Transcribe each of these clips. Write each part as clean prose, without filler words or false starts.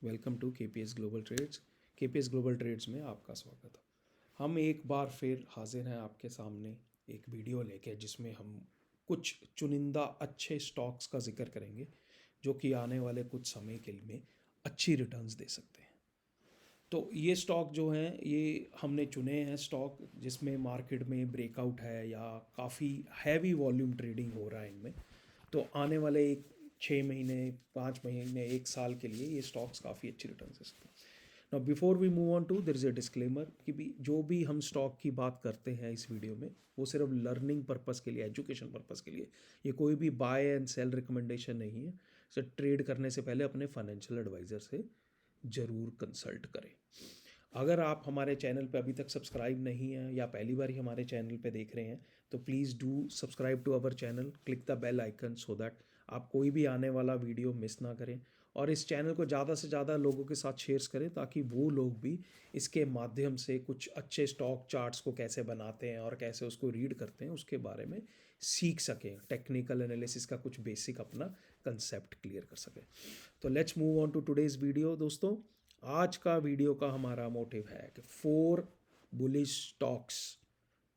Welcome to KPS global trades. KPS global trades में आपका स्वागत है। हम एक बार फिर हाजिर हैं आपके सामने एक वीडियो लेके, जिसमें हम कुछ चुनिंदा अच्छे स्टॉक्स का जिक्र करेंगे जो कि आने वाले कुछ समय के लिए अच्छी रिटर्न्स दे सकते हैं। तो ये स्टॉक जो हैं, ये हमने चुने हैं स्टॉक जिसमें मार्केट में ब्रेकआउट है या काफ़ी हैवी वॉल्यूम ट्रेडिंग हो रहा है इनमें। तो आने वाले 6 महीने, 5 महीने, 1 साल के लिए ये स्टॉक्स काफ़ी अच्छी रिटर्न दे सकते हैं। Now before we move on to, there is a disclaimer कि भी जो भी हम स्टॉक की बात करते हैं इस वीडियो में, वो सिर्फ लर्निंग पर्पस के लिए, एजुकेशन पर्पस के लिए। ये कोई भी बाय एंड सेल रिकमेंडेशन नहीं है। सो ट्रेड करने से पहले अपने फाइनेंशियल एडवाइज़र से ज़रूर कंसल्ट करें। अगर आप हमारे चैनल पे अभी तक सब्सक्राइब नहीं है या पहली बार ही हमारे चैनल पे देख रहे हैं, तो please do subscribe to our channel, click the bell icon so that आप कोई भी आने वाला वीडियो मिस ना करें। और इस चैनल को ज़्यादा से ज़्यादा लोगों के साथ शेयर करें ताकि वो लोग भी इसके माध्यम से कुछ अच्छे स्टॉक चार्ट्स को कैसे बनाते हैं और कैसे उसको रीड करते हैं उसके बारे में सीख सकें, टेक्निकल एनालिसिस का कुछ बेसिक अपना कंसेप्ट क्लियर कर सकें। तो let's move on to today's video. दोस्तों, आज का वीडियो का हमारा मोटिव है कि 4 बुलिश स्टॉक्स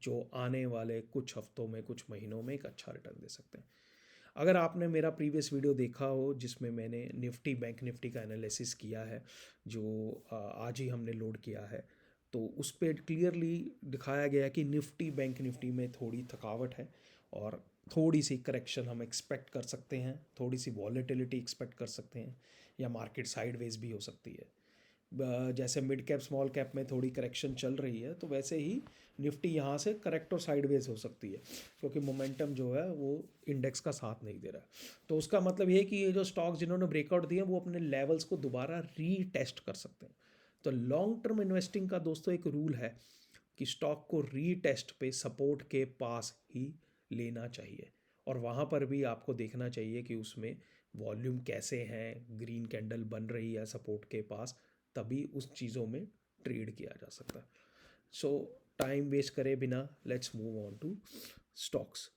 जो आने वाले कुछ हफ्तों में, कुछ महीनों में एक अच्छा रिटर्न दे सकते हैं। अगर आपने मेरा प्रीवियस वीडियो देखा हो जिसमें मैंने निफ्टी, बैंक निफ्टी का एनालिसिस किया है, जो आज ही हमने लोड किया है, तो उस पर क्लियरली दिखाया गया कि निफ्टी, बैंक निफ्टी में थोड़ी थकावट है और थोड़ी सी करेक्शन हम एक्सपेक्ट कर सकते हैं, थोड़ी सी वॉलेटिलिटी एक्सपेक्ट कर सकते हैं, या मार्केट साइडवेज भी हो सकती है। जैसे मिड कैप स्मॉल कैप में थोड़ी करेक्शन चल रही है, तो वैसे ही निफ्टी यहाँ से करेक्ट और साइडवेज हो सकती है, क्योंकि मोमेंटम जो है वो इंडेक्स का साथ नहीं दे रहा है। तो उसका मतलब ये है कि ये जो स्टॉक्स जिन्होंने ब्रेकआउट दिए वो अपने लेवल्स को दोबारा रीटेस्ट कर सकते हैं। तो लॉन्ग टर्म इन्वेस्टिंग का दोस्तों एक रूल है कि स्टॉक को रीटेस्ट पे सपोर्ट के पास ही लेना चाहिए, और वहाँ पर भी आपको देखना चाहिए कि उसमें वॉल्यूम कैसे हैं, ग्रीन कैंडल बन रही है सपोर्ट के पास, तभी उस चीज़ों में ट्रेड किया जा सकता है। सो टाइम वेस्ट करे बिना let's move on to stocks.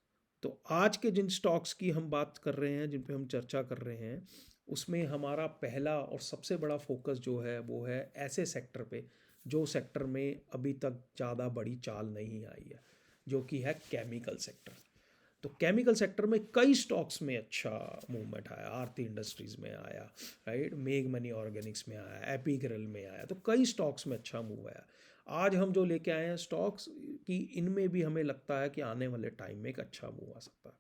तो आज के जिन स्टॉक्स की हम बात कर रहे हैं, जिन पे हम चर्चा कर रहे हैं, उसमें हमारा पहला और सबसे बड़ा फोकस जो है वो है ऐसे सेक्टर पे जो सेक्टर में अभी तक ज़्यादा बड़ी चाल नहीं आई है, जो कि है केमिकल सेक्टर। तो केमिकल सेक्टर में कई स्टॉक्स में अच्छा मूवमेंट आया। आरती इंडस्ट्रीज़ में आया, राइट, मेग मनी ऑर्गेनिक्स में आया, एपिग्रल में आया, तो कई स्टॉक्स में अच्छा मूव आया। आज हम जो लेके आए हैं स्टॉक्स की, इनमें भी हमें लगता है कि आने वाले टाइम में एक अच्छा मूव आ सकता है।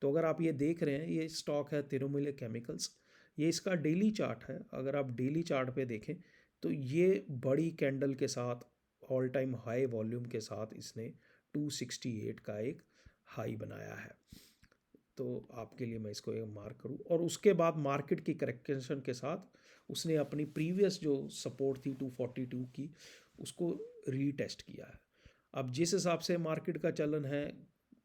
तो अगर आप ये देख रहे हैं, ये स्टॉक है तिरुमले केमिकल्स। ये इसका डेली चार्ट है। अगर आप डेली चार्ट पे देखें तो ये बड़ी कैंडल के साथ, ऑल टाइम हाई वॉल्यूम के साथ इसने 268 का एक हाई बनाया है। तो आपके लिए मैं इसको एक मार्क करूँ, और उसके बाद मार्केट की करेक्शन के साथ उसने अपनी प्रीवियस जो सपोर्ट थी 242 की, उसको रीटेस्ट किया है। अब जिस हिसाब से मार्केट का चलन है,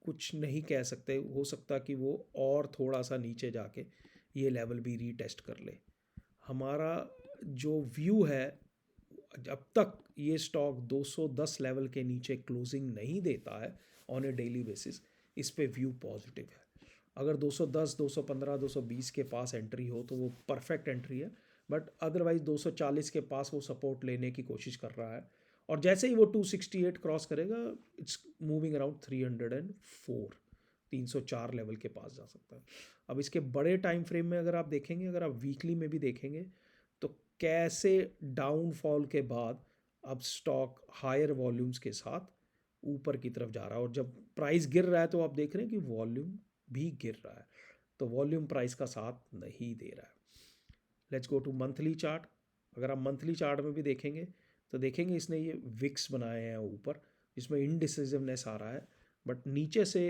कुछ नहीं कह सकते, हो सकता कि वो और थोड़ा सा नीचे जाके ये लेवल भी रीटेस्ट कर ले। हमारा जो व्यू है, जब तक ये स्टॉक 210 लेवल के नीचे क्लोजिंग नहीं देता है ऑन ए डेली बेसिस, इस पे व्यू पॉजिटिव है। अगर 210, 215, 220 के पास एंट्री हो तो वो परफेक्ट एंट्री है, बट अदरवाइज 240 के पास वो सपोर्ट लेने की कोशिश कर रहा है, और जैसे ही वो 268 क्रॉस करेगा, इट्स मूविंग अराउंड 304, 304 लेवल के पास जा सकता है। अब इसके बड़े टाइम फ्रेम में अगर आप देखेंगे, अगर आप वीकली में भी देखेंगे, तो कैसे डाउनफॉल के बाद अब स्टॉक हायर वॉल्यूम्स के साथ ऊपर की तरफ जा रहा है, और जब प्राइस गिर रहा है तो आप देख रहे हैं कि वॉल्यूम भी गिर रहा है। तो वॉल्यूम प्राइस का साथ नहीं दे रहा है। Let's go to monthly chart. अगर आप मंथली चार्ट में भी देखेंगे तो देखेंगे इसने ये विक्स बनाए हैं ऊपर, जिसमें इनडिसिसिवनेस आ रहा है, बट नीचे से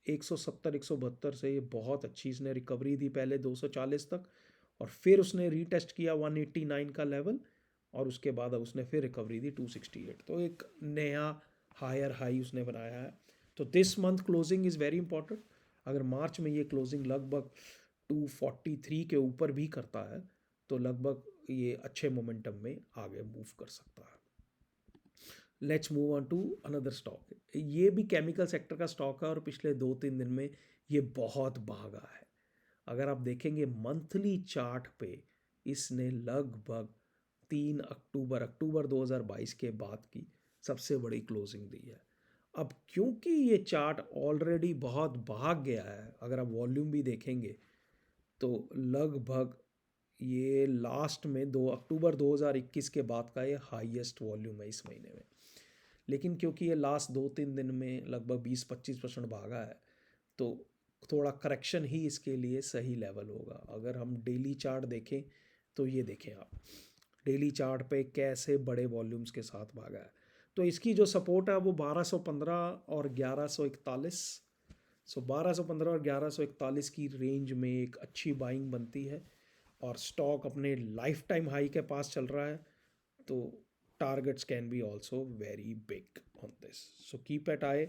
170, 172 से ये बहुत अच्छी इसने रिकवरी दी पहले 240 तक, और फिर उसने रीटेस्ट किया 189 का लेवल, और उसके बाद अब उसने फिर रिकवरी दी 268। तो एक नया हायर हाई उसने बनाया है। तो this month closing is very important. अगर मार्च में ये क्लोजिंग लगभग 243 के ऊपर भी करता है, तो लगभग ये अच्छे मोमेंटम में आगे मूव कर सकता है। Let's move on to another stock. ये भी केमिकल सेक्टर का स्टॉक है, और पिछले 2-3 दिन में ये बहुत भागा है। अगर आप देखेंगे मंथली चार्ट पे, इसने लगभग अक्टूबर 2022 के बाद की सबसे बड़ी क्लोजिंग दी है। अब क्योंकि ये चार्ट ऑलरेडी बहुत भाग गया है, अगर आप वॉल्यूम भी देखेंगे तो लगभग ये लास्ट में 2 अक्टूबर 2021 के बाद का ये हाईएस्ट वॉल्यूम है इस महीने में। लेकिन क्योंकि ये लास्ट 2-3 दिन में लगभग 20-25% भागा है, तो थोड़ा करेक्शन ही इसके लिए सही लेवल होगा। अगर हम डेली चार्ट देखें तो ये देखें आप डेली चार्ट पे कैसे बड़े वॉल्यूम्स के साथ भागा है। तो इसकी जो सपोर्ट है वो 1215 और 1141। सो 1215 और 1141 की रेंज में एक अच्छी बाइंग बनती है और स्टॉक अपने लाइफ टाइम हाई के पास चल रहा है, तो targets can be also very big on this. So keep at I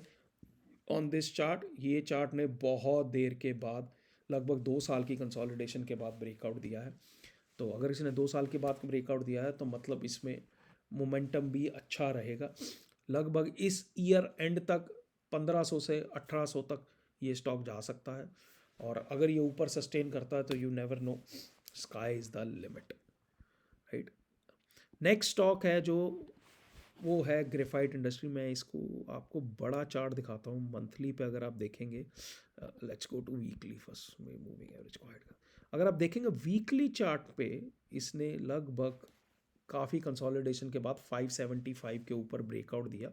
on this chart. ये चार्ट ने बहुत देर के बाद लगभग 2 साल की कंसोलिडेशन के बाद ब्रेकआउट दिया है। तो अगर इसने 2 साल के बाद ब्रेकआउट दिया है तो मतलब इसमें मोमेंटम भी अच्छा रहेगा। लगभग इस ईयर एंड तक 1500 से 1800 तक ये स्टॉक जा सकता है, और अगर ये ऊपर सस्टेन करता है तो you never know, sky is the limit, right. Next stock है जो वो है ग्रेफाइट इंडस्ट्री। मैं इसको आपको बड़ा चार्ट दिखाता हूँ मंथली पे। अगर आप देखेंगे, let's go to weekly first में, मूविंग एवरेज को हाइड कर। अगर आप देखेंगे वीकली चार्ट पे, इसने लगभग काफ़ी कंसोलिडेशन के बाद 575 के ऊपर ब्रेकआउट दिया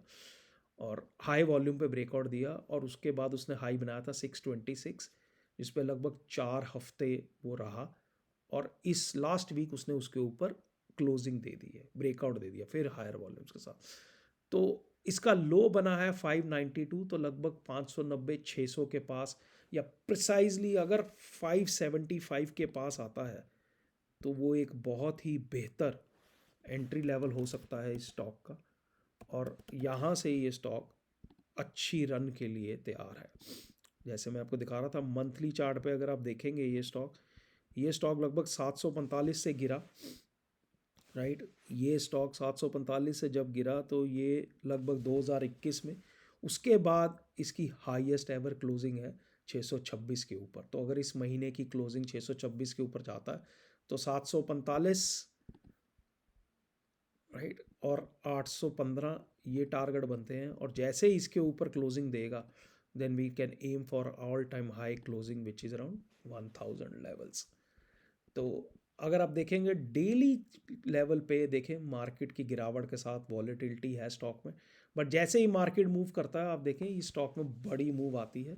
और हाई वॉल्यूम पे ब्रेकआउट दिया, और उसके बाद उसने हाई बनाया था 626, जिस पे लगभग 4 हफ्ते वो रहा, और इस लास्ट वीक उसने उसके ऊपर क्लोजिंग दे दी है, ब्रेकआउट दे दिया फिर हायर वॉल्यूम्स के साथ। तो इसका लो बना है 592, तो लगभग 590-600 के पास, या प्रिसाइजली अगर 575 के पास आता है तो वो एक बहुत ही बेहतर एंट्री लेवल हो सकता है इस स्टॉक का, और यहाँ से ये स्टॉक अच्छी रन के लिए तैयार है। जैसे मैं आपको दिखा रहा था मंथली चार्ट पे, अगर आप देखेंगे ये स्टॉक लगभग 745 से गिरा, राइट। ये स्टॉक 745 से जब गिरा तो ये लगभग 2021 में, उसके बाद इसकी हाईएस्ट एवर क्लोजिंग है 626 के ऊपर। तो अगर इस महीने की क्लोजिंग 626 के ऊपर जाता है तो 745, राइट, और 815 ये टारगेट बनते हैं, और जैसे ही इसके ऊपर क्लोजिंग देगा then we can aim for all time high closing which is around 1000 levels. तो अगर आप देखेंगे डेली लेवल पे, देखें मार्केट की गिरावट के साथ वॉलेटिलिटी है स्टॉक में, बट जैसे ही मार्केट मूव करता है आप देखें इस स्टॉक में बड़ी मूव आती है,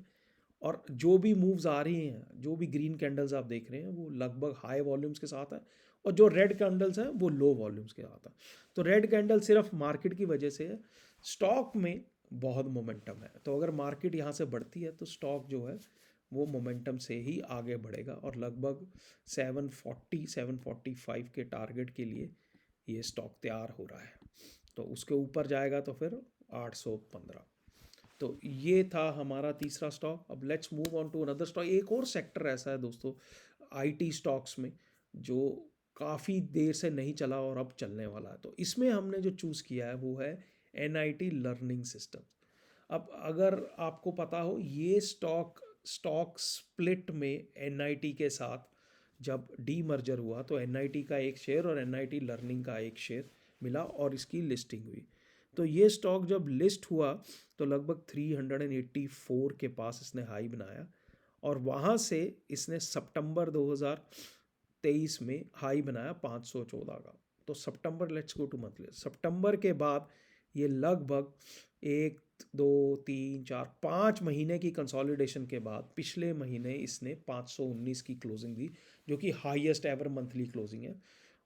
और जो भी मूव्स आ रही हैं, जो भी ग्रीन कैंडल्स आप देख रहे हैं वो लगभग हाई वॉल्यूम्स के साथ है, और जो रेड कैंडल्स हैं वो लो वॉल्यूम्स के साथ है। तो रेड कैंडल सिर्फ मार्केट की वजह से है, स्टॉक में बहुत मोमेंटम है। तो अगर मार्केट यहाँ से बढ़ती है तो स्टॉक जो है वो मोमेंटम से ही आगे बढ़ेगा, और लगभग 745 के टारगेट के लिए ये स्टॉक तैयार हो रहा है। तो उसके ऊपर जाएगा तो फिर 815। तो ये था हमारा तीसरा स्टॉक। अब let's move on to another stock. एक और सेक्टर ऐसा है दोस्तों आईटी स्टॉक्स में जो काफ़ी देर से नहीं चला और अब चलने वाला है। तो इसमें हमने जो चूज़ किया है वो है एनआईटी लर्निंग सिस्टम। अब अगर आपको पता हो, ये स्टॉक स्प्लिट में एनआईटी के साथ जब डी मर्जर हुआ तो एनआईटी का एक शेयर और एनआईटी लर्निंग का एक शेयर मिला और इसकी लिस्टिंग हुई। तो ये स्टॉक जब लिस्ट हुआ तो लगभग 384 के पास इसने हाई बनाया, और वहाँ से इसने सितंबर 2023 में हाई बनाया 514 का। तो सितंबर, लेट्स गो टू मंथली, सितंबर के बाद ये लगभग 1 2 3 4 5 महीने की कंसोलिडेशन के बाद पिछले महीने इसने 519 की क्लोजिंग दी, जो कि हाईएस्ट एवर मंथली क्लोजिंग है।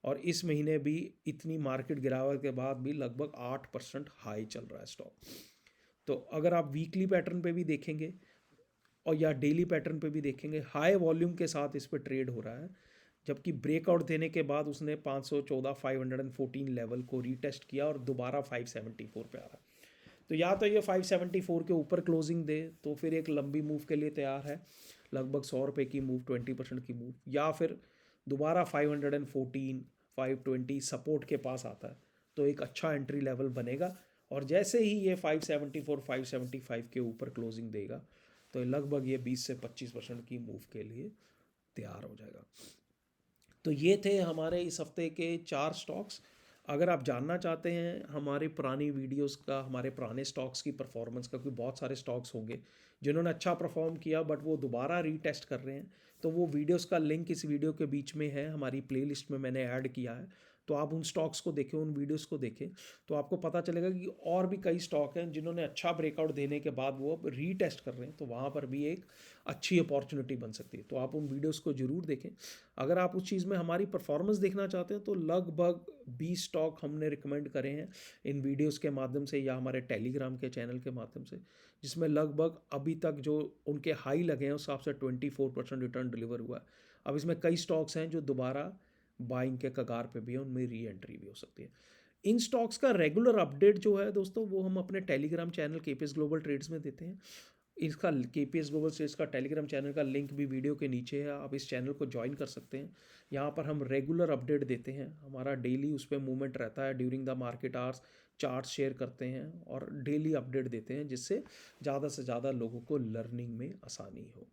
और इस महीने भी इतनी मार्केट गिरावट के बाद भी लगभग 8% हाई चल रहा है स्टॉक। तो अगर आप वीकली पैटर्न पे भी देखेंगे और या डेली पैटर्न पे भी देखेंगे, हाई वॉल्यूम के साथ इस पर ट्रेड हो रहा है, जबकि ब्रेकआउट देने के बाद उसने 514 लेवल को रीटेस्ट किया और दोबारा 574 पे आ रहा है। तो या तो ये 574 के ऊपर क्लोजिंग दे तो फिर एक लंबी मूव के लिए तैयार है, लगभग 100 रुपये की मूव, 20% की मूव, या फिर दोबारा 514 520 सपोर्ट के पास आता है तो एक अच्छा एंट्री लेवल बनेगा। और जैसे ही ये 574 575 के ऊपर क्लोजिंग देगा तो लगभग ये 20 से 25% की मूव के लिए तैयार हो जाएगा। तो ये थे हमारे इस हफ्ते के 4 स्टॉक्स। अगर आप जानना चाहते हैं हमारे पुरानी वीडियोस का, हमारे पुराने स्टॉक्स की परफॉर्मेंस का, क्योंकि बहुत सारे स्टॉक्स होंगे जिन्होंने अच्छा परफॉर्म किया बट वो दोबारा रीटेस्ट कर रहे हैं, तो वो वीडियोस का लिंक इस वीडियो के बीच में है, हमारी प्लेलिस्ट में मैंने ऐड किया है। तो आप उन स्टॉक्स को देखें, उन वीडियोस को देखें, तो आपको पता चलेगा कि और भी कई स्टॉक हैं जिन्होंने अच्छा ब्रेकआउट देने के बाद वो अब रीटेस्ट कर रहे हैं, तो वहाँ पर भी एक अच्छी अपॉर्चुनिटी बन सकती है। तो आप उन वीडियोस को ज़रूर देखें। अगर आप उस चीज़ में हमारी परफॉर्मेंस देखना चाहते हैं तो लगभग 20 स्टॉक हमने रिकमेंड करे हैं इन वीडियोस के माध्यम से या हमारे टेलीग्राम के चैनल के माध्यम से, जिसमें लगभग अभी तक जो उनके हाई लगे हैं उस हिसाब से 24% रिटर्न डिलीवर हुआ है। अब इसमें कई स्टॉक्स हैं जो दोबारा बाइंग के कगार पे भी है, उनमें री एंट्री भी हो सकती है। इन स्टॉक्स का रेगुलर अपडेट जो है दोस्तों वो हम अपने Telegram channel KPS global trades में देते हैं। इसका केपीएस ग्लोबल ट्रेड्स का टेलीग्राम चैनल का लिंक भी वीडियो के नीचे है, आप इस चैनल को ज्वाइन कर सकते हैं। यहाँ पर हम रेगुलर अपडेट देते हैं, हमारा डेली उस पर मूवमेंट रहता है, during the market hours chart share करते हैं और डेली अपडेट देते हैं, जिससे ज़्यादा से ज़्यादा लोगों को लर्निंग में आसानी हो।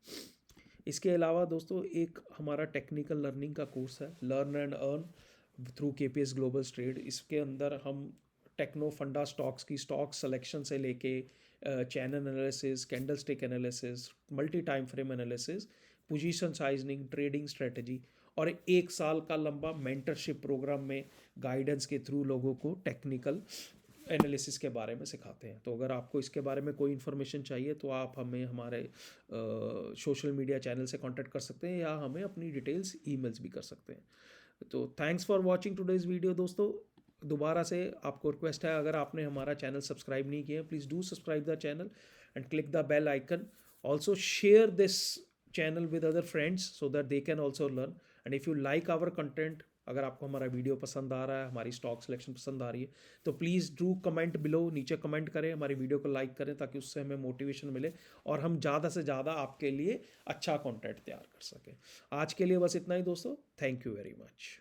इसके अलावा दोस्तों एक हमारा टेक्निकल लर्निंग का कोर्स है, learn and earn through KPS global trade. इसके अंदर हम टेक्नो फंडा स्टॉक्स की स्टॉक सिलेक्शन से लेके channel analysis, candlestick analysis, multi time frame analysis, position sizing, trading strategy और 1 साल का लंबा मेंटरशिप प्रोग्राम में गाइडेंस के थ्रू लोगों को टेक्निकल एनालिसिस के बारे में सिखाते हैं। तो अगर आपको इसके बारे में कोई इन्फॉर्मेशन चाहिए तो आप हमें हमारे सोशल मीडिया चैनल से कांटेक्ट कर सकते हैं या हमें अपनी डिटेल्स ईमेल्स भी कर सकते हैं। तो thanks for watching today's video दोस्तों। दोबारा से आपको रिक्वेस्ट है, अगर आपने हमारा चैनल सब्सक्राइब नहीं किया please do subscribe the channel and click the bell icon. Also share this channel with other friends so that they can also learn. And if you like our content, अगर आपको हमारा video पसंद आ रहा है, हमारी stock selection पसंद आ रही है, तो प्लीज़ डू कमेंट बिलो, नीचे कमेंट करें, हमारी वीडियो को लाइक करें ताकि उससे हमें मोटिवेशन मिले और हम ज़्यादा से ज़्यादा आपके लिए अच्छा कंटेंट तैयार कर सकें। आज के लिए बस इतना ही दोस्तों, थैंक यू वेरी मच।